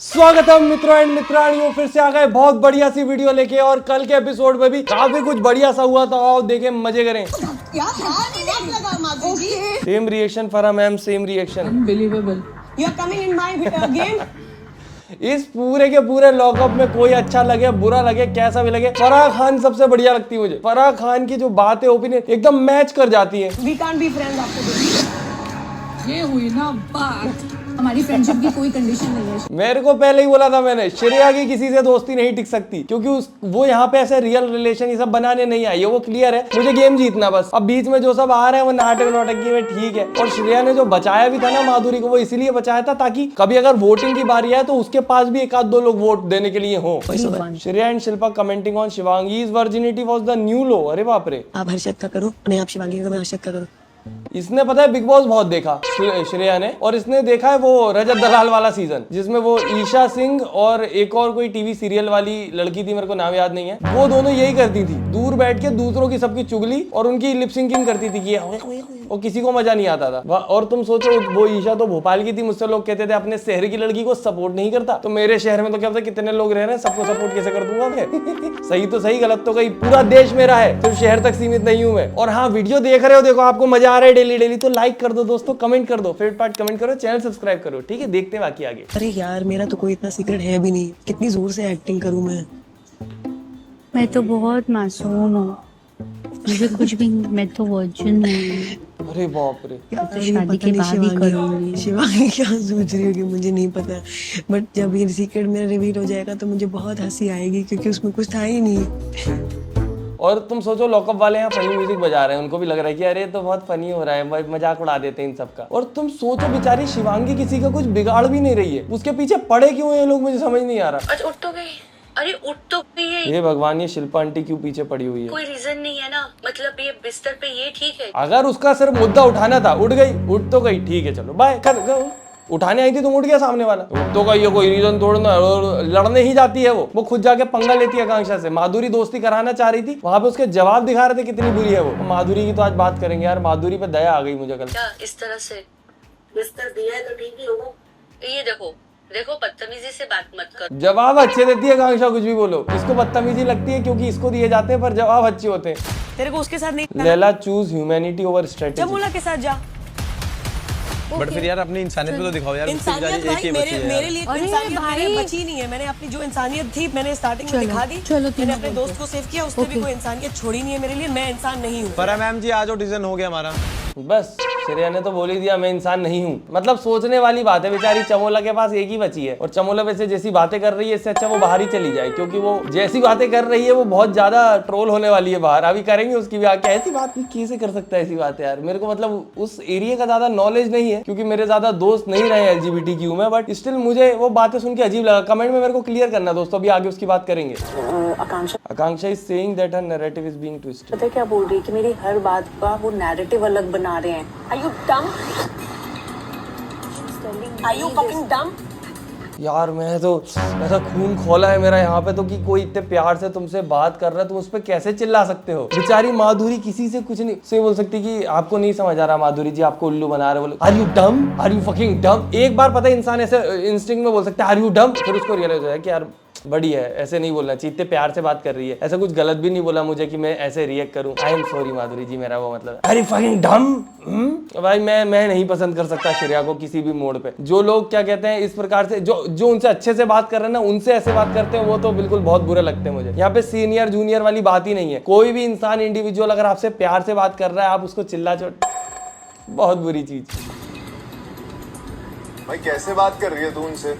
स्वागतम मित्रों एंड मित्राणियों, फिर से आ गए बहुत बढ़िया सी वीडियो लेके। और कल के एपिसोड में भी काफी कुछ बढ़िया सा हुआ था, आओ देखे मजे करें। सेम रिएक्शन फरा ma'am, same reaction. Unbelievable. You are coming in my game. इस पूरे के पूरे लॉकअप में कोई अच्छा लगे बुरा लगे कैसा भी लगे, फराह खान सबसे बढ़िया लगती है मुझे। फराह खान की जो बातें ओपिनियन एकदम मैच कर जाती है। We can't be friends after this. ये हुई ना बात, हमारी फ्रेंडशिप की कोई कंडीशन नहीं है। मेरे को पहले ही बोला था मैंने, श्रेया की किसी से दोस्ती नहीं टिक सकती, क्योंकि वो यहाँ पे ऐसे रियल रिलेशन ये सब बनाने नहीं आई है। वो क्लियर है, मुझे गेम जीतना बस। अब बीच में जो सब आ रहे हैं वो नाटक नौटंकी में ठीक है। और श्रेया ने जो बचाया भी था ना माधुरी को, वो इसीलिए बचाया था ताकि कभी अगर वोटिंग की बारी आए तो उसके पास भी एक आध दो लोग वोट देने के लिए हो। Shreya and Shilpa commenting on Shivangi's virginity was the new low. अरे बाप रे, आप हर्षद का करो, नहीं आप शिवांगी का, मैं हर्षद का करो। इसने पता है बिग बॉस बहुत देखा श्रेया ने, और इसने देखा है वो रजत दलाल वाला सीजन, जिसमें वो ईशा सिंह और एक और कोई टीवी सीरियल वाली लड़की थी, मेरे को नाम याद नहीं है, वो दोनों यही करती थी, दूर बैठ के दूसरों की सबकी चुगली और उनकी लिप सिंकिंग करती थी कि और किसी को मजा नहीं आता था। और तुम सोचो, वो ईशा तो भोपाल की थी, मुझसे लोग कहते थे अपने शहर की लड़की को सपोर्ट नहीं करता, तो मेरे शहर में तो क्या पता कितने लोग रह रहे हैं, सबको सपोर्ट कैसे कर दूंगा मैं। सही तो सही, गलत तो कहीं, पूरा देश मेरा है, सिर्फ शहर तक सीमित नहीं हूं मैं। और हाँ, वीडियो देख रहे हो, देखो आपको मजा आ रहा है डेली डेली, तो लाइक कर दो दोस्तों, कमेंट कर दो, फेवरेट पार्ट कमेंट करो, चैनल सब्सक्राइब करो, ठीक है। देखते हैं बाकी आगे। अरे यार, मेरा तो कोई इतना सीक्रेट है भी नहीं, कितनी जोर से एक्टिंग करूं मैं तो बहुत मासूम हूँ, मुझे कुछ भी, मैं तो वर्जिन हूँ। अरे बाप रे, तो शादी के बाद ही करूंगी। शिवांगी क्या सोच रही होगी मुझे नहीं पता, बट जब ये सीक्रेट मेरा रिवील हो जाएगा तो मुझे बहुत हंसी आएगी, क्योंकि उसमें कुछ था ही नहीं। और तुम सोचो, लॉकअप वाले यहाँ फनी म्यूजिक बजा रहे हैं, उनको भी लग रहा है कि अरे तो बहुत फनी हो रहा है, मजाक उड़ा देते हैं इन सबका। और तुम सोचो, बेचारी शिवांगी किसी का कुछ बिगाड़ भी नहीं रही है, उसके पीछे पड़े क्यों हैं लोग, मुझे समझ नहीं आ रहा। अच्छा, उठ तो गई, अरे उठ तो गई है। ये भगवान, ये शिल्पा आंटी क्यों पीछे पड़ी हुई है? कोई रीजन नहीं है ना, मतलब ये बिस्तर पे ये ठीक है। अगर उसका सिर्फ मुद्दा उठाना था, उठ गई, उठ तो गई, ठीक है चलो बाय कर गो। उठाने आई थी तुम, उठ गया सामने वाला, उठ तो गई, कोई रीजन तोड़ना, लड़ने ही जाती है वो खुद जाके पंगा लेती है आकांक्षा से। माधुरी दोस्ती कराना चाह रही थी, वहां पे उसके जवाब दिखा रहे थे कितनी बुरी है वो। माधुरी की तो आज बात करेंगे यार, माधुरी पे दया आ गई मुझे कल। क्या इस तरह से बिस्तर दिया है तो ठीक ही होगा। ये देखो देखो, बदतमीजी से बात मत करो। जवाब अच्छे देती है आकांक्षा, कुछ भी बोलो, इसको बदतमीजी लगती है क्योंकि इसको दिए जाते हैं, पर जवाब अच्छे होते हैं। तेरे को उसके साथ नहीं, Laila choose humanity over strategy. Jamuna के साथ जा। बट फिर यार अपनी इंसानियत पे तो दिखाओ यार। इंसानियत भाई, मेरे लिए कोई इंसानियत मेरे बची नहीं है। मैंने अपनी जो इंसानियत थी मैंने स्टार्टिंग में दिखा दी। मैंने अपने दोस्त को सेव किया, उसने भी कोई इंसानियत छोड़ी नहीं है मेरे लिए। मैं इंसान नहीं हूँ। पर मैम जी, आज डिसीजन हो गया हमारा। बस श्रेया ने तो बोल ही दिया मैं इंसान नहीं हूँ। मतलब सोचने वाली बात है, बेचारी चमोला के पास एक ही बची है, और चमोला वैसे जैसी बातें कर रही है, इससे अच्छा वो बाहर ही चली जाए, क्योंकि वो जैसी बातें कर रही है वो बहुत ज्यादा ट्रोल होने वाली है बाहर। अभी करेंगे उसकी भी आके, ऐसी बात कैसे कर सकता है, ऐसी बात है यार। मेरे को मतलब उस एरिया का ज्यादा नॉलेज नहीं है, क्योंकि मेरे ज्यादा दोस्त नहीं रहे LGBTQ में, बट स्टिल मुझे वो बातें सुन के अजीब लगा। कमेंट में मेरे को क्लियर करना दोस्तों, अभी आगे उसकी बात करेंगे। Akanksha is saying that her narrative is being twisted. पता है क्या बोल रही है कि मेरी हर बात का वो नैरेटिव अलग बना रहे हैं। Are you dumb? Are you fucking dumb? यार मैं तो ऐसा खून खोला है मेरा यहाँ पे तो, कि कोई इतने प्यार से तुमसे बात कर रहा है, तुम उस पर कैसे चिल्ला सकते हो। बेचारी माधुरी किसी से कुछ नहीं से बोल सकती कि आपको नहीं समझ आ रहा माधुरी जी, आपको उल्लू बना रहे, बोलो आर यू डम, आर यू फकिंग डम। एक बार पता है इंसान ऐसे इंस्टिंक्ट में बोल सकता है आर यू डम, फिर उसको रियलाइज हो जाए कि यार बड़ी है, ऐसे नहीं बोलना चाहिए, इतने प्यार से बात कर रही है, ऐसा कुछ गलत भी नहीं बोला मुझे कि मैं ऐसे रिएक्ट करूं। आई एम सॉरी माधुरी जी, मेरा वो मतलब अरे फकिंग डम। भाई मैं नहीं पसंद कर सकता श्रेया को किसी भी मोड पे। जो लोग क्या कहते हैं इस प्रकार से, जो उनसे अच्छे से बात कर रहे हैं ना, उनसे ऐसे बात करते हैं, वो तो बिल्कुल बहुत बुरे लगते हैं मुझे। यहाँ पे सीनियर जूनियर वाली बात ही नहीं है। कोई भी इंसान इंडिविजुअल अगर आपसे प्यार से बात कर रहा है, आप उसको चिल्ला चोट, बहुत बुरी चीज। भाई कैसे बात कर रही है तू उनसे?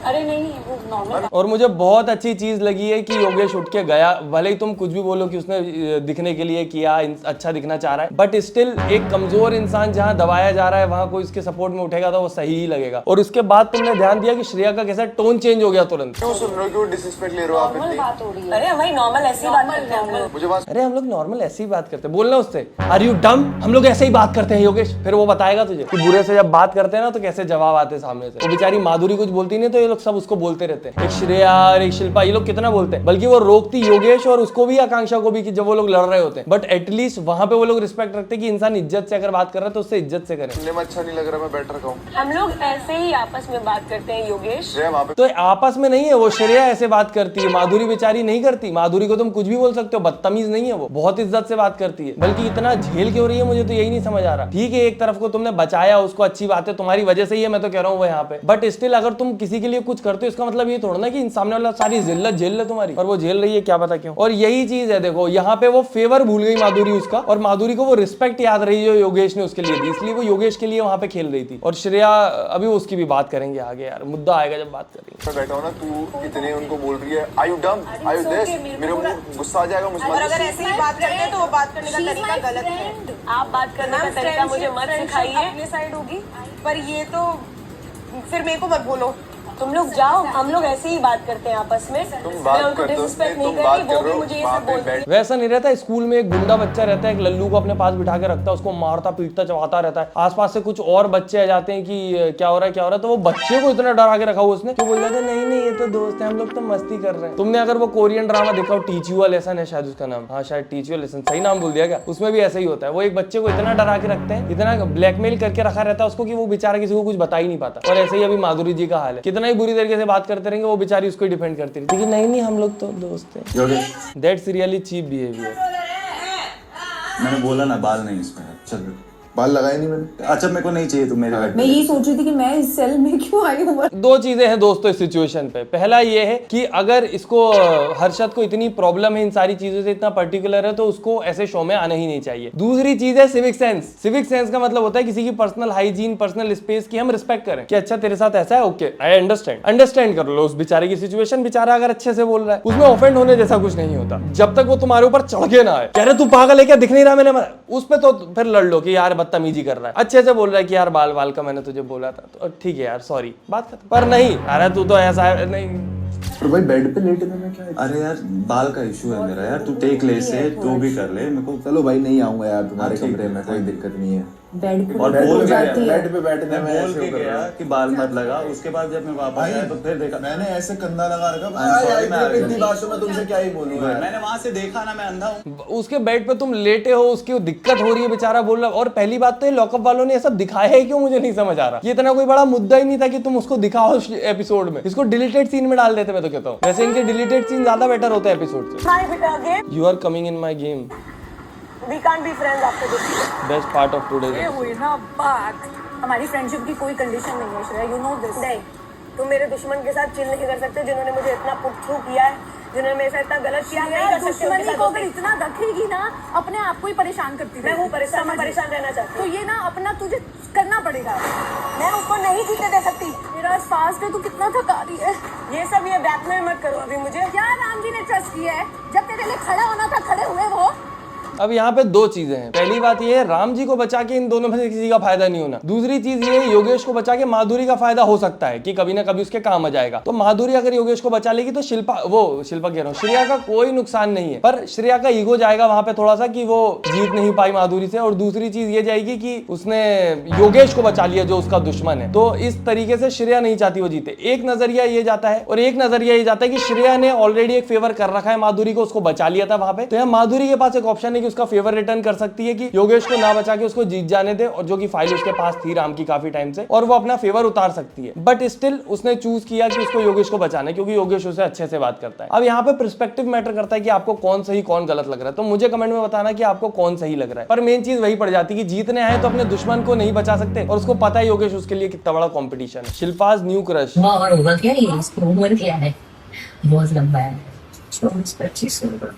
अरे नहीं, वो नॉर्मल। और मुझे बहुत अच्छी चीज लगी है कि योगेश उठ के गया, भले ही तुम कुछ भी बोलो कि उसने दिखने के लिए किया, अच्छा दिखना चाह रहा है, बट स्टिल एक कमजोर इंसान जहाँ दबाया जा रहा है, वहां कोई उसके सपोर्ट में उठेगा तो वो सही ही लगेगा। और उसके बाद तुमने ध्यान दिया कि श्रेया का कैसा टोन चेंज हो गया तुरंत। क्यों सुन रहे हो, क्यों डिसरिस्पेक्ट ले रहे हो आप इतनी? बात हो रही है। अरे भाई नॉर्मल ऐसी बात करते हैं हम लोग। मुझे बात, अरे हम लोग नॉर्मल ऐसे ही बात करते हैं, बोलना उससे आर यू डम, हम लोग ऐसे ही बात करते हैं योगेश, फिर वो बताएगा तुझे कि बुरे से जब बात करते हैं ना तो कैसे जवाब आते हैं सामने से। वो बेचारी माधुरी कुछ बोलती नहीं तो ये लोग सब उसको बोलते रहते हैं, एक श्रेया और एक शिल्पा, ये लोग कितना बोलते हैं, बल्कि वो रोकती योगेश और उसको भी आकांक्षा को भी कि जब वो लोग लड़ रहे होते हैं, बट एटलीस्ट वहां पे वो लोग रिस्पेक्ट रखते हैं कि इंसान इज्जत से अगर बात कर रहा है तो उससे इज्जत से करें। सुनने में अच्छा नहीं लग रहा, मैं बैठ रखा हूँ। हम लोग ऐसे ही आपस में बात करते हैं योगेश। श्रेया वहाँ पे तो आपस में नहीं है, वो श्रेया ऐसे बात करती है, माधुरी बेचारी नहीं करती। माधुरी को तुम कुछ भी बोल सकते हो, बदतमीज नहीं है, वो बहुत इज्जत से बात करती है, बल्कि इतना झेल क्यों रही है मुझे तो यही नहीं समझ आ रहा। ठीक है, एक तरफ को तुमने बचाया उसको, अच्छी बात है, तुम्हारी वजह से ही है, मैं तो कह रहा हूँ वो यहाँ पे, बट स्टिल अगर तुम किसी के लिए कुछ करते हो इसका मतलब ये थोड़ा ना कि सामने वाला सारी जिल्लत झेल ले तुम्हारी, और वो झेल रही है क्या पता क्यों। और यही चीज है, देखो यहाँ पे वो फेवर भूल गई माधुरी उसका, और माधुरी को वो रिस्पेक्ट याद रही जो योगेश ने उसके लिए दी, इसलिए वो योगेश के लिए वहां पे खेल रही थी। और श्रेया अभी उसकी भी बात करेंगे आगे, यार मुद्दा आएगा जब बात करेंगे। मैं बैठा हूँ ना, तू इतने उनको बोल रही है आर यू डम, आर यू दिस, मेरे को गुस्सा आ जाएगा मुझ और अगर ऐसे ही बात करते हैं तो वो बात करने का तरीका गलत है। आप बात करने का तरीका मुझे मत सिखाइए। अपने साइड होगी, पर ये तो फिर मेरे को मत बोलो। तुम लोग जाओ, हम लोग ऐसे ही बात करते हैं आपस में। तुम बात मैं उनको करते हो, डिसरिस्पेक्ट तुम नहीं कर बात रही, कर वो रहे भी हो, मुझे ये वहाँ सब पे बोलती है। बैठ वैसा नहीं रहता, स्कूल में एक गुंडा बच्चा रहता है, एक लल्लू को अपने पास बिठा के रखता है, उसको मारता पीटता चबाता रहता है, आसपास से कुछ और बच्चे आ जाते हैं कि क्या हो रहा है क्या हो रहा है, तो वो बच्चे को इतना डरा के रखा हुआ उसने, तो बोल जाता है नहीं नहीं ये तो दोस्त है, हम लोग तो मस्ती कर रहे हैं। तुमने अगर वो कोरियन ड्रामा देखा हो, टीच यू अ लेसन है शायद उसका नाम, हाँ शायद टीच यू अ लेसन, सही नाम बोल दिया क्या, उसमें भी ऐसा ही होता है, वो एक बच्चे को इतना डरा के रखते हैं, इतना ब्लैकमेल करके रखा रहता है उसको कि वो बेचारा किसी को कुछ बता ही नहीं पाता। और ऐसे ही अभी माधुरी जी का हाल है, कितना ही बुरी तरीके से बात करते रहेंगे वो बेचारी उसको डिफेंड करती रहती है कि नहीं नहीं हम लोग तो दोस्त हैं। That's really cheap behaviour. मैंने बोला ना बाल नहीं इसमें, चल बाल लगाए नहीं मैंने। अच्छा मेरे को नहीं चाहिए तुम मेरे मैं यही सोच रही थी कि मैं इस सेल में क्यों आई हूँ। दो चीजें हैं दोस्तों इस सिचुएशन पे। पहला ये है कि अगर इसको हर्षद को इतनी प्रॉब्लम है इन सारी चीजों से, इतना पर्टिकुलर है, तो उसको ऐसे शो में आना ही नहीं चाहिए। दूसरी चीज है सिविक सेंस। सिविक सेंस का मतलब होता है किसी की पर्सनल हाइजीन, पर्सनल स्पेस की हम रिस्पेक्ट करें कि अच्छा तेरे साथ ऐसा है, ओके आई अंडरस्टैंड कर लो उस बेचारे की सिचुएशन। बेचारा अगर अच्छे से बोल रहा है उसमें ऑफेंड होने जैसा कुछ नहीं होता, जब तक वो तुम्हारे ऊपर चढ़ के ना आए, कह रहे तू पागल है क्या, दिख नहीं रहा मैंने, उस पे तो फिर लड़ लो कि यार बदतमीजी कर रहा है, अच्छे से बोल रहा है कि यार बाल बाल का मैंने तुझे बोला था, तो ठीक है यार सॉरी, बात खत्म। पर नहीं, अरे तू तो ऐसा है, नहीं पर भाई बेड पे लेटने में क्या है? अरे यार बाल का इशू है मेरा यार, तू टेक ले से तो भी कर ले मेरे को। चलो भाई नहीं आऊंगा यार तुम्हारे हाँ, ठीक कमरे में, कोई दिक्कत नहीं है। बेड पे और बोल के गया, बेड पे बैठने मैं में बोल ऐसे के कर गया रहा कि बाल मत लगा, उसके बाद जब मैं वापस आया तो फिर देखा मैंने ऐसे कंधा लगा रखा। sorry, मैं आ गया। इतनी बातों में तुमसे क्या ही बोलूंगा। मैंने वहां से देखा ना, मैं अंधा हूँ। उसके बेड पे तुम लेटे हो, उसकी दिक्कत हो रही है, बेचारा बोल रहा है। और पहली बात तो ये लॉकअप वालों ने ये सब दिखाया है क्यों, मुझे नहीं समझ आ रहा। ये इतना कोई बड़ा मुद्दा ही नहीं था कि तुम उसको दिखाओ एपिसोड में, इसको डिलीटेड सीन में डाल देते। मैं तो कहता हूँ वैसे इनके डिलीटेड सीन ज्यादा बेटर होते हैं एपिसोड से। Hi, बेटा again. You are coming in my game, We can't be friends after this. Best part of today. ये हुई ना बात। हमारी फ्रेंडशिप की कोई कंडीशन नहीं है श्रेया, यू नो दिस। नहीं, तुम मेरे दुश्मन के साथ चिल नहीं कर सकते, जिन्होंने मुझे इतना पुट थ्रू किया है, जिन्होंने मेरे साथ इतना गलत किया। नहीं कर सकते उनके साथ दोस्ती। इतना रखेगी ना, अपने आप को ही परेशान करती मैं हूँ परेशान, मैं परेशान रहना चाहती तो हूँ। ये ना अपना तुझे करना पड़ेगा। मैं उसको नहीं जीते दे सकती। मेरा फास्ट है, तू कितना थका रही है। ये सब ये ब्लैकमेल मत करो अभी मुझे। क्या राम जी ने ट्रस्ट किया है, जब तेरे लिए खड़ा होना था खड़े हुए वो। अब यहाँ पे दो चीजें हैं। पहली बात ये है राम जी को बचा के इन दोनों में से किसी का फायदा नहीं होना। दूसरी चीज ये है योगेश को बचा के माधुरी का फायदा हो सकता है कि कभी ना कभी उसके काम आ जाएगा। तो माधुरी अगर योगेश को बचा लेगी तो शिल्पा कह रहा हूँ, श्रेया का कोई नुकसान नहीं है, पर श्रेया का ईगो जाएगा वहां पे थोड़ा सा कि वो जीत नहीं पाई माधुरी से। और दूसरी चीज ये जाएगी कि उसने योगेश को बचा लिया जो उसका दुश्मन है, तो इस तरीके से श्रेया नहीं चाहती वो जीते। एक नजरिया ये जाता है, और एक नजरिया ये जाता है कि श्रेया ने ऑलरेडी एक फेवर कर रखा है माधुरी को, उसको बचा लिया था वहां पे, तो यहाँ माधुरी के पास एक ऑप्शन है कि उसका फेवर रिटर्न कर सकती है कि योगेश को ना बचा के उसको जीत जाने दे, और जो कि फाइल उसके पास थी राम की काफी टाइम से, और वो अपना फेवर उतार सकती है। बट स्टिल उसने चूज किया कि उसको योगेश को बचाना है क्योंकि योगेश उसे अच्छे से बात करता है। अब यहाँ पे पर्सपेक्टिव मैटर करता है कि आपको कौन सही कौन गलत लग रहा है, तो मुझे कमेंट में बताना कि आपको कौन सही लग रहा है। पर मेन चीज वही पड़ जाती है कि जीतने आए तो अपने दुश्मन को नहीं बचा सकते, और उसको पता है योगेश उसके लिए कितना बड़ा कॉम्पिटिशन है। शिल्पाज न्यू क्रश और होगा क्या, ये इसकी उम्र क्या है, बहुत लंबा है, 24-25 होगा।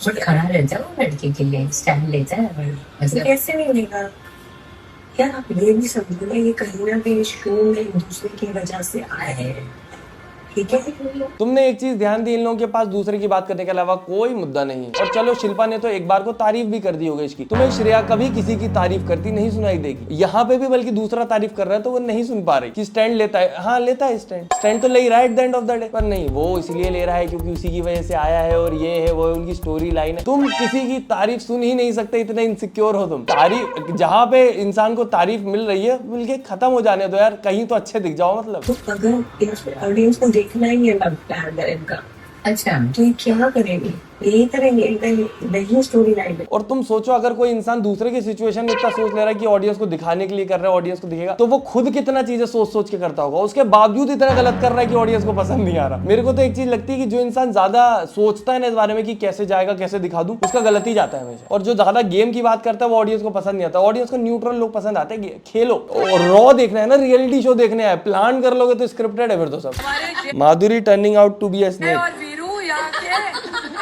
बट खड़ा रह जाओ लड़के के लिए, स्टैंड लेता है। कैसे नहीं लेगा यार, आप ये भी समझो ना, ये कहीं ना कहीं शो में एक दूसरे की वजह से आए हैं। ठीक है। तुमने एक चीज ध्यान दी, इन लोगों के पास दूसरे की बात करने के अलावा कोई मुद्दा नहीं है। और चलो शिल्पा ने तो एक बार को तारीफ भी कर दी योगेश की, तुम्हें श्रेया कभी किसी की तारीफ करती नहीं सुनाई देगी। यहाँ पे भी बल्कि दूसरा तारीफ कर रहा है तो वो नहीं सुन पा रही कि स्टैंड लेता है। हाँ लेता है स्टैंड तो ले ही रहा है at the end of the day, पर नहीं वो इसलिए ले रहा है क्योंकि उसी की वजह से आया है और ये है वो उनकी स्टोरी लाइन है। तुम किसी की तारीफ सुन ही नहीं सकते, इतने इनसिक्योर हो तुम। तारीफ जहाँ पे इंसान को तारीफ मिल रही है मिल के खत्म हो जाने दो यार, कहीं तो अच्छे दिख जाओ। मतलब तो अगर ऑडियंस को देखना ही है प्लान है इनका, अच्छा तो ये क्या करेंगे, यही करेंगे नहीं स्टोरी लाइन में। और तुम सोचो अगर कोई इंसान दूसरे की सिचुएशन में इतना सोच ले रहा है कि ऑडियंस को दिखाने के लिए कर रहा है, ऑडियंस को दिखेगा, तो वो खुद कितना चीजें सोच के करता होगा, उसके बावजूद इतना गलत कर रहा है कि ऑडियंस को पसंद नहीं आ रहा। मेरे को तो एक चीज लगती है कि जो इंसान ज्यादा सोचता है ना इस बारे में कि कैसे जाएगा कैसे दिखा दूं, उसका गलत ही जाता है हमेशा। और जो ज्यादा गेम की बात करता है वो ऑडियंस को पसंद नहीं आता। ऑडियंस को न्यूट्रल लोग पसंद आते हैं, खेलो और रॉ देखना है ना, रियलिटी शो देखने है। प्लान कर लोगे तो स्क्रिप्टेड है फिर तो सब। Madhuri turning out to be a snake.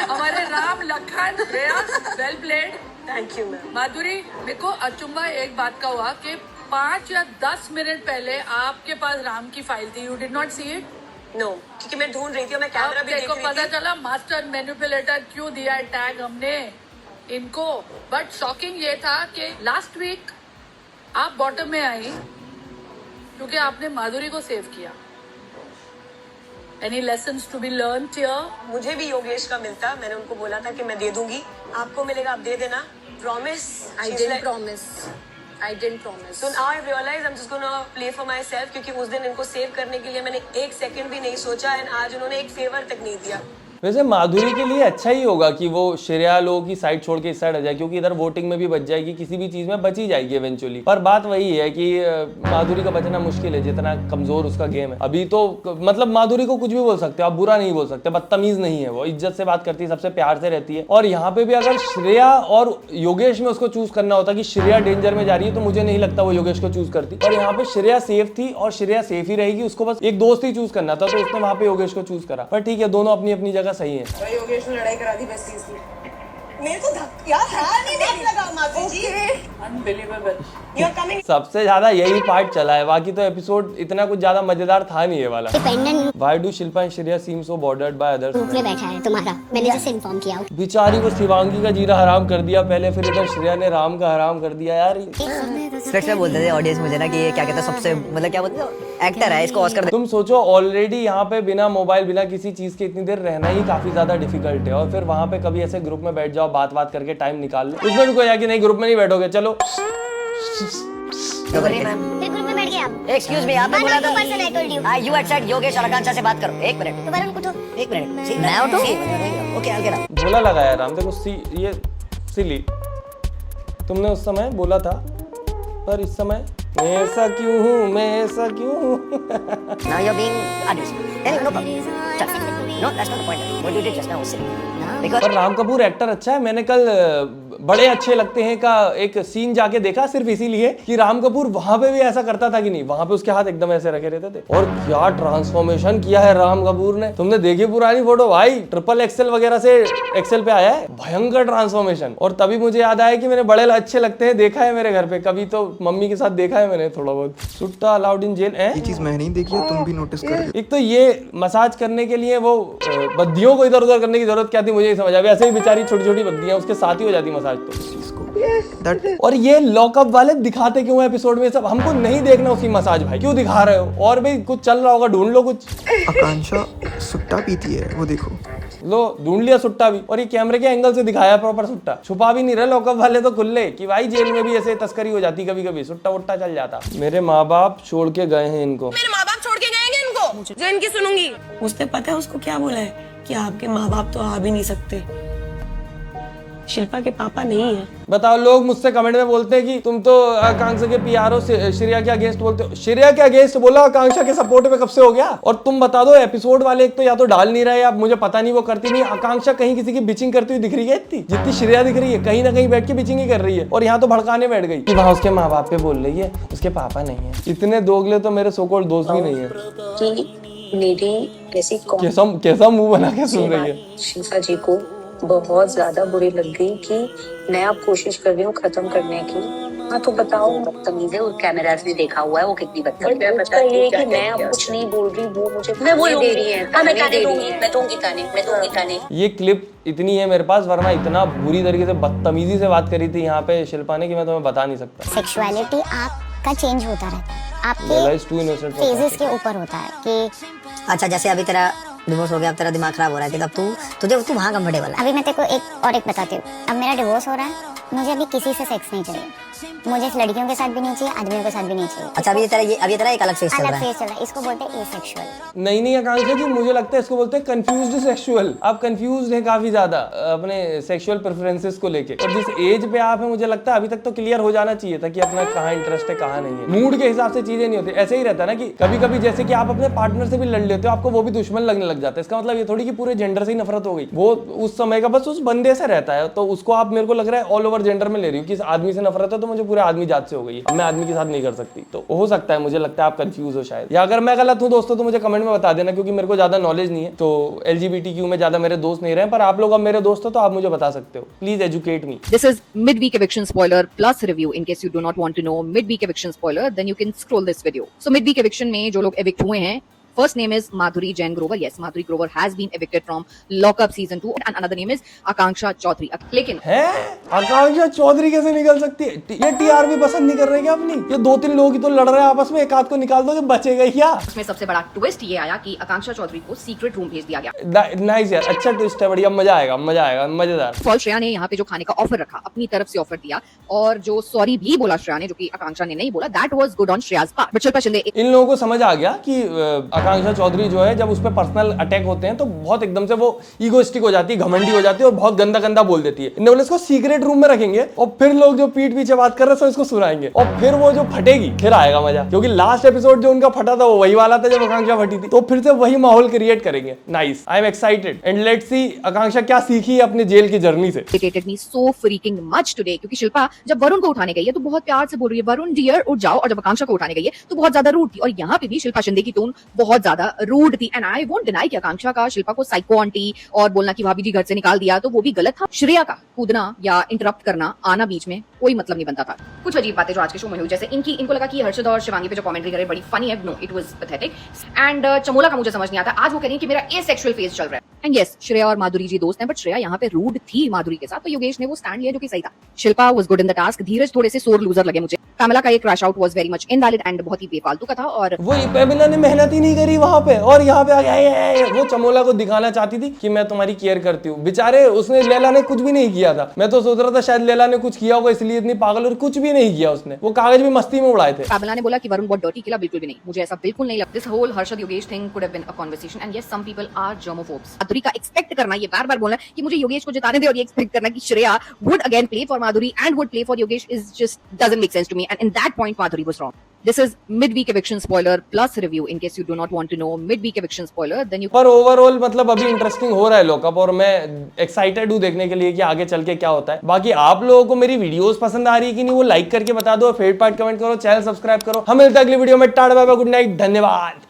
हमारे Ram Lakhan well played. Thank you ma'am. Madhuri मेरे को अचंभा एक बात का हुआ कि 5 या 10 मिनट पहले आपके पास राम की फाइल थी, you did not see it? No, क्योंकि मैं ढूंढ रही थी और मैं कैमरा भी देख को रही पता थी। चला मास्टर मैनिपुलेटर क्यों दिया है टैग हमने इनको। बट शॉकिंग ये था कि लास्ट वीक आप बॉटम में आई क्योंकि आपने माधुरी को सेव किया। Any lessons to be learned here? मुझे भी योगेश का मिलता, मैंने उनको बोला था कि मैं दे दूंगी, आपको मिलेगा, आप दे देना, promise. I didn't promise. So now I realize I'm just gonna play for myself, क्योंकि उस दिन इनको सेव करने के लिए मैंने एक सेकंड भी नहीं सोचा एंड आज उन्होंने एक फेवर तक नहीं दिया। वैसे माधुरी के लिए अच्छा ही होगा कि वो श्रेया लोगों की साइड छोड़ के इस साइड आ जाए, क्योंकि इधर वोटिंग में भी बच जाएगी, किसी भी चीज में बची जाएगी इवेंचुअली। पर बात वही है कि माधुरी का बचना मुश्किल है, जितना कमजोर उसका गेम है अभी। तो मतलब माधुरी को कुछ भी बोल सकते हो आप, बुरा नहीं बोल सकते, बदतमीज नहीं है वो, इज्जत से बात करती है, सबसे प्यार से रहती है। और यहाँ पे भी अगर श्रेया और योगेश में उसको चूज करना होता कि श्रेया डेंजर में जा रही है, तो मुझे नहीं लगता वो योगेश को चूज करती। और यहाँ पे श्रेया सेफ थी और श्रेया सेफ ही रहेगी, उसको बस एक दोस्त ही चूज करना था, तो उसने वहां पे योगेश को चूज करा। पर ठीक है, दोनों अपनी अपनी जगह सही है। योगेश ने लड़ाई करा दी बेस्ट चीज की। मेरे को यार नहीं लगा Madhuri ji, unbelievable. You are coming. सबसे ज्यादा यही पार्ट चला है, बाकी तो एपिसोड इतना कुछ ज्यादा मजेदार था नहीं ये वाला। Why do Shilpa and Shreya seem so bothered by others? में बैठा है तुम्हारा, मैंने जिसे इन्फॉर्म किया। बेचारी को शिवांगी का जीना हराम कर दिया पहले, फिर इधर श्रेया ने राम का हराम कर दिया यार। स्पेक्स में बोलते थे ऑडियंस मुझे ना कि ये क्या कहते हैं, सबसे मतलब क्या बोलते हैं, एक्टर है, इसको ऑस्कर। तुम सोचो ऑलरेडी यहाँ पे बिना मोबाइल बिना किसी चीज के इतनी देर रहना ही काफी ज्यादा डिफिकल्ट है, और फिर वहाँ पे कभी ऐसे ग्रुप में बैठ जाओ, बात करके टाइम निकाल लो। उसमें भी कोई कि नहीं ग्रुप में नहीं बैठोगे, चलो ग्रुप में बैठ गए आप। एक्सक्यूज मी, आपने बोला था यू हैड सेड योगेश और आकांक्षा से बात करो। एक मिनट दोबारा उठो, एक मिनट, मैं उठूं? Okay I get it. बोला लगा यार राम, देखो ये सिली तुमने उस समय बोला था, पर इस समय मैं ऐसा क्यों हूँ, मैं ऐसा क्यों हूँ। Now you're being honest. Anyway, no problem. No, that's not the point. What you did just now was silly. Because पर राम कपूर एक्टर अच्छा है। मैंने कल बड़े अच्छे लगते हैं का एक सीन जाके देखा, सिर्फ इसीलिए कि राम कपूर वहां पे भी ऐसा करता था कि नहीं, वहां पे उसके हाथ एकदम ऐसे रखे रहते थे। और क्या ट्रांसफॉर्मेशन किया है राम कपूर ने, तुमने देखी पुरानी फोटो भाई, ट्रिपल एक्सएल वगैरह से एक्सएल पे आया है, भयंकर ट्रांसफॉर्मेशन। और तभी मुझे याद आया कि मैंने बड़े अच्छे लगते हैं देखा है मेरे घर पे, कभी तो मम्मी के साथ देखा है मैंने थोड़ा बहुत। सुट्टा अलाउड इन जेल है, ये चीज मैं नहीं देखी है, तुम भी नोटिस कर। एक तो ये मसाज करने के लिए वो बद्दियों को इधर उधर करने की जरूरत क्या थी, मुझे नहीं समझ आया। वैसे ही बेचारी छोटी छोटी बद्दियां उसके साथ ही हो जाती मसाज तो। और ये लॉकअप वाले दिखाते क्यों एपिसोड में सब, हमको नहीं देखना उसकी मसाज भाई, क्यों दिखा रहे हो? और भी कुछ चल रहा होगा, ढूंढ लो कुछ। आकांक्षा सुट्टा पीती है, वो देखो। लो ढूंढ लिया सुट्टा भी, और ये कैमरे के एंगल से दिखाया प्रॉपर सुट्टा, छुपा भी नहीं रहे लॉकअप वाले तो खुले कि भाई जेल में भी ऐसे तस्करी हो जाती, कभी कभी सुट्टा वुट्टा चल जाता। मेरे माँ बाप छोड़ के गए हैं इनको, मेरे माँ बाप छोड़ के गए इनको, जो इनकी सुनूंगी। उसने पता है उसको क्या बोला है कि आपके माँ बाप तो आ भी नहीं सकते, शिल्पा के पापा नहीं है। बताओ, लोग मुझसे कमेंट में बोलते हैं कि तुम तो आकांक्षा के पीआर हो, श्रेया के अगेंस्ट बोलते हो। श्रेया के अगेंस्ट बोला, आकांक्षा के सपोर्ट में कब से हो गया? और तुम बता दो, एपिसोड वाले एक तो या तो डाल नहीं रहे, या मुझे पता नहीं वो करती नहीं। आकांक्षा कहीं किसी की बिचिंग करती हुई दिख रही है इतनी, जितनी श्रेया दिख रही है, कहीं ना कहीं बैठ के बिचिंग ही कर रही है। और यहाँ तो भड़काने बैठ गई कि वहाँ उसके माँ बाप पे बोल रही है, उसके पापा नहीं है। इतने दोगले तो मेरे सोकोल्ड दोस्त भी नहीं है। मेरी कैसी कैसा मुंह बना के सुन रही है। शिल्पा जी को बहुत ज्यादा बुरी लग गई कि मैं अब कोशिश कर रही हूँ खत्म करने की। हाँ तो बताओ, बदतमीज है, कैमरा ने देखा हुआ है वो कितनी बदतमीज है। उसका ये है कि मैं अब कुछ नहीं बोल रही, वो मुझे मैं वो दे रही है। हाँ, मैं ताने दूंगी, मैं दूंगी ताने। ये क्लिप इतनी है मेरे पास, वरना इतना बुरी तरीके से बदतमीजी से बात करी थी यहाँ पे शिल्पा ने कि मैं तुम्हें बता नहीं सकता। सेक्सुअलिटी आपका चेंज होता रहता है, आपके फेजेस के ऊपर होता है कि अच्छा जैसे अभी तेरा डिवोर्स हो गया, अब तेरा दिमाग खराब हो रहा है कि अब तू वहाँ कंफर्टेबल है। अभी मैं तेरे को एक बताती हूँ। अब मेरा डिवोर्स हो रहा है, मुझे अभी किसी से सेक्स नहीं चाहिए, मुझे लड़कियों के साथ भी नहीं चाहिए, आदमियों के साथ भी नहीं चाहिए। अच्छा अभी तेरा एक अलग फेस चल रहा है। इसको बोलते हैं एसेक्सुअल। नहीं आकांक्षा जी, मुझे लगता है इसको बोलते हैं कंफ्यूज्ड सेक्सुअल। आप कंफ्यूज्ड हैं काफी ज्यादा अपने सेक्सुअल प्रेफरेंसेस को लेके, और जिस एज पे आप हैं मुझे लगता है अभी तक तो क्लियर हो जाना चाहिए था कि अपना कहाँ इंटरेस्ट है कहाँ नहीं है। मूड के हिसाब से चीजें नहीं होती। ऐसे ही रहता है ना कि कभी कभी जैसे कि आप अपने पार्टनर से भी लड़ लेते हो, आपको वो भी दुश्मन लगने लग जाता है। इसका मतलब ये थोड़ी कि पूरे जेंडर से ही नफरत हो गई, वो उस समय का बस उस बंदे से रहता है। तो उसको आप मेरे को लग रहा है ऑल ओवर जेंडर में ले रही हूँ कि इस आदमी से नफरत है तो मुझे पूरे आदमी जात से हो गई है, मैं आदमी के साथ नहीं कर सकती। तो हो सकता है, मुझे लगता है आप कंफ्यूज हो शायद, या अगर मैं गलत हूँ दोस्तों तो मुझे कमेंट में बता देना, क्योंकि मेरे को ज्यादा नॉलेज नहीं है। तो LGBTQ में ज्यादा मेरे दोस्त नहीं रहे, पर आप लोग अब मेरे दोस्त हो तो आप मुझे बता सकते हो। Please educate me. This is midweek eviction spoiler plus review. In case you do not want to know midweek eviction spoiler, then you can scroll this video. So midweek eviction में जो लोग evict हुए हैं, first name is Madhuri Jain Grover. Yes, Madhuri Grover has been evicted from Lockup season 2, and another name is Akanksha Chaudhary. लेकिन है आकांक्षा चौधरी कैसे निकल सकती है? ये TRP पसंद नहीं कर रहे क्या अपनी? ये 2-3 लोग ही तो लड़ रहे हैं आपस में, एक आध को निकाल दो कि बचेगा क्या? उसमें सबसे बड़ा ट्विस्ट ये आया कि आकांक्षा चौधरी को सीक्रेट रूम भेज दिया गया। नाइस यार, अच्छा ट्विस्ट है, बढ़िया, मजा आएगा मजेदार। फॉल श्रेया ने यहाँ पे जो खाने का ऑफर रखा, अपनी तरफ से ऑफर दिया, और जो सॉरी भी बोला श्रेया ने, जो कि आकांक्षा ने नहीं बोला, that was good on Shreya's part. But Shilpa Shinde, इन लोगों को समझ आ गया कि आकांक्षा चौधरी जो है, जब उस पर पर्सनल अटैक होते हैं तो बहुत एकदम से वो ईगोइस्टिक हो जाती है, घमंडी हो जाती है और बहुत गंदा बोल देती है। इन्होंने बोले इसको सीक्रेट रूम में रखेंगे और फिर लोग जो पीठ पीछे बात कर रहे हैं इसको सुनाएंगे, और फिर वो जो फटेगी फिर आएगा मजा। क्योंकि लास्ट एपिसोड जो उनका फटा था वो वही वाला था जब आकांक्षा फटी थी, तो फिर से वही माहौल क्रिएट करेंगे। Nice, I am excited and let's see Akanksha क्या सीखी है अपने जेल की जर्नी से। irritated me so freaking much today, क्योंकि शिल्पा जब वरुण को उठाने गई है तो बहुत प्यार से बोल रही है, वरुण डियर उठ जाओ, और जब आकांक्षा को उठाने गई है तो बहुत ज्यादा रूड थी। और यहाँ पे भी शिल्पा शिंदे की टोन बहुत ज्यादा रूड थी। एंड आई वोंट डिनाई कि आकांक्षा का शिल्पा को साइको आंटी और बोलना कि भाभी जी घर से निकाल दिया तो वो भी गलत था। श्रेया का कूदना या इंटरप्ट करना, आना बीच में, कोई मतलब नहीं बनता था। कुछ अजीब बातें जो आज के शो में हुई, जैसे इनको लगा कि हर्षद और शिवांगी पे जो कमेंट्री करे बड़ी फनी है, no it was pathetic. And Chamola का मुझे समझ नहीं आता, आज वो कह रही है कि मेरा एसेक्सुअल फेज चल रहा है। एंड यस, श्रेया और माधुरी जी दोस्त हैं, बट श्रेया यहाँ पे रूड थी माधुरी के साथ, तो योगेश ने वो स्टैंड लिया जो कि सही था। Shilpa was good in the task, Dheeraj थोड़े से सोर लूजर लगे मुझे। कामला का ये crash out was very much invalid and बहुत ही बेफालतू का था। और वो पेमिला ने मेहनत ही नहीं करी वहां पे, और यहाँ पे आ गया वो चमोला को दिखाना चाहती थी कि मैं तुम्हारी केयर करती हूँ। बेचारे उसने, लैला ने कुछ भी नहीं किया था। मैं तो सोच रहा था शायद लैला ने कुछ किया होगा इसलिए इतनी पागल, और कुछ भी नहीं किया उसने, वो कागज भी मस्ती में उड़ाए थे। कामला ने बोला कि वरुण बहुत डर्टी किया, बिल्कुल भी नहीं, मुझे ऐसा बिल्कुल नहीं लगता। This whole Harshad Yogesh thing could have been a conversation, and yes some people are germophobes. Madhuri का एक्सपेक्ट करना, ये बार-बार बोलना कि मुझे योगेश को जिताने दे, और ये एक्सपेक्ट करना कि Shreya would again play for Madhuri and would play for Yogesh is just doesn't make sense to me, and in that point Madhuri was wrong. This is midweek eviction spoiler plus review. In case you do not want to know midweek eviction spoiler, then you. पर overall मतलब अभी interesting हो रहा है lockup, और मैं excited हूँ देखने के लिए कि आगे चल के क्या होता है। बाकी आप लोगों को मेरी वीडियोस पसंद आ रही है कि नहीं, वो लाइक करके बता दो, फेवरेट पार्ट कमेंट करो, चैनल सब्सक्राइब करो। हम मिलते हैं अगली वीडियो में। Tata bye bye, good night, धन्यवाद।